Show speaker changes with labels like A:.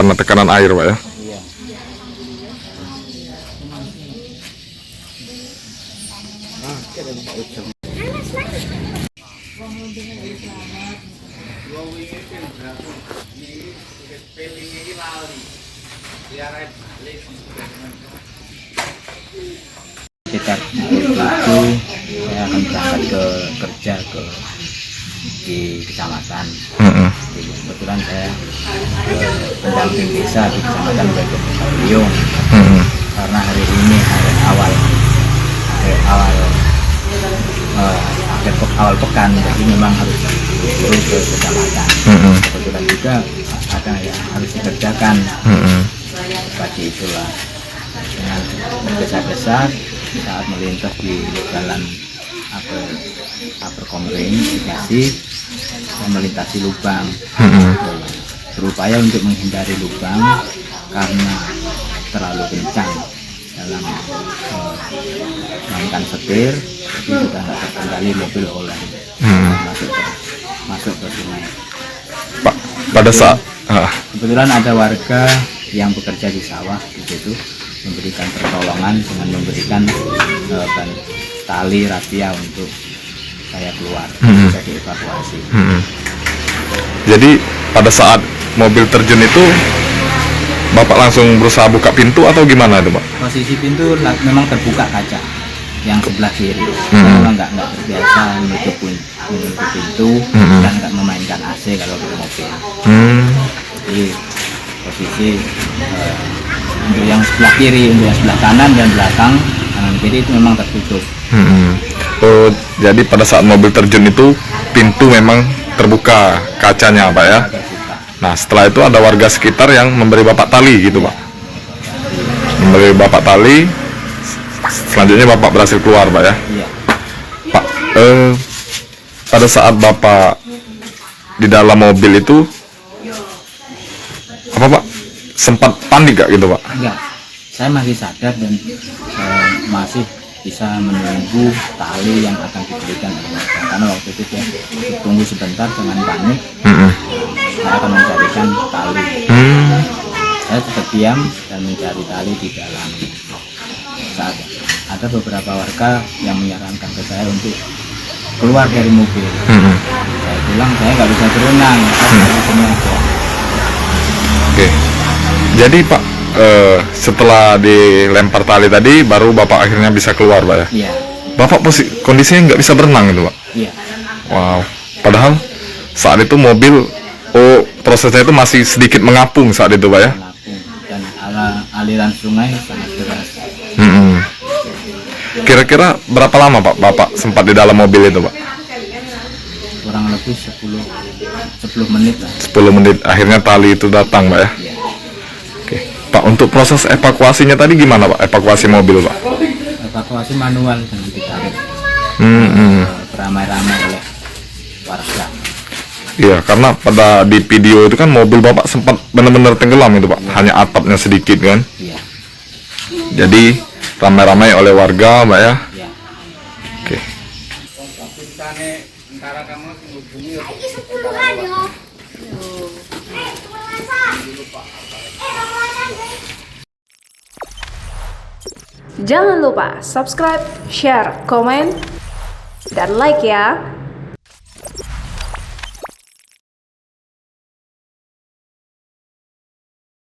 A: Karena tekanan air, Pak ya.
B: Iya. Sekitar itu saya akan berangkat ke kerja di kecamatan. Kebetulan saya pendamping desa di kecamatan Beliung. Karena hari ini awal pekan, jadi memang harus turun ke kecamatan. Kebetulan juga ada yang harus dikerjakan. Pagi itulah dengan bergesa-gesa saat melintas di jalan Komering Bekasi, saya melintasi lubang. Berupaya untuk menghindari lubang karena terlalu kencang dalam mainkan setir, jadi sudah nggak terkendali, mobil oleng masuk ke sungai.
A: Pak, pada saat
B: kebetulan ada warga yang bekerja di sawah di situ memberikan pertolongan dengan memberikan tali rafia untuk saya keluar, bisa dievakuasi.
A: Jadi pada saat mobil terjun itu Bapak langsung berusaha buka pintu atau gimana itu, Pak?
B: Posisi pintu memang terbuka kaca yang sebelah kiri. Memang nggak terbiasa menutup pintu dan nggak memainkan AC kalau di mobil. Jadi posisi untuk yang sebelah kiri, untuk yang sebelah kanan dan belakang, kanan kiri itu memang tertutup.
A: Oh, jadi pada saat mobil terjun itu pintu memang terbuka kacanya, Pak ya?
B: Terbuka.
A: Nah, setelah itu ada warga sekitar yang memberi Bapak tali gitu, Pak? Memberi Bapak tali, selanjutnya Bapak berhasil keluar, Pak ya?
B: Iya.
A: Pak, pada saat Bapak di dalam mobil itu, apa Pak? Sempat panik gak gitu, Pak?
B: Enggak, saya masih sadar dan masih bisa menunggu tali yang akan diberikan oleh warga. Karena waktu itu saya tunggu sebentar dengan panik, saya akan mencarikan tali. Saya tetap diam dan mencari tali di dalam. Saat ada beberapa warga yang menyarankan ke saya untuk keluar dari mobil. Saya bilang saya nggak bisa berenang, saya di sini aja.
A: Oke. Jadi Pak, setelah dilempar tali tadi, baru Bapak akhirnya bisa keluar, Pak ya?
B: Iya.
A: Bapak kondisinya nggak bisa berenang itu, Pak?
B: Iya.
A: Wow. Padahal saat itu mobil, prosesnya itu masih sedikit mengapung saat itu, Pak ya?
B: Mengapung dan aliran sungai sangat deras.
A: Kira-kira berapa lama Pak Bapak sempat di dalam mobil itu, Pak?
B: Kurang lebih 10 menit lah.
A: 10 menit, akhirnya tali itu datang, Pak ya?
B: Iya.
A: Oke. Pak, untuk proses evakuasinya tadi gimana, Pak? Evakuasi mobil, Pak?
B: Evakuasi manual dengan ditarik beramai-ramai oleh warga.
A: Iya, karena pada di video itu kan mobil Bapak sempat benar-benar tenggelam itu, Pak. Hanya atapnya sedikit kan?
B: Iya.
A: Jadi ramai-ramai oleh warga, Pak ya?
B: Iya.
A: Oke.
C: Jangan lupa subscribe, share, komen, dan like ya.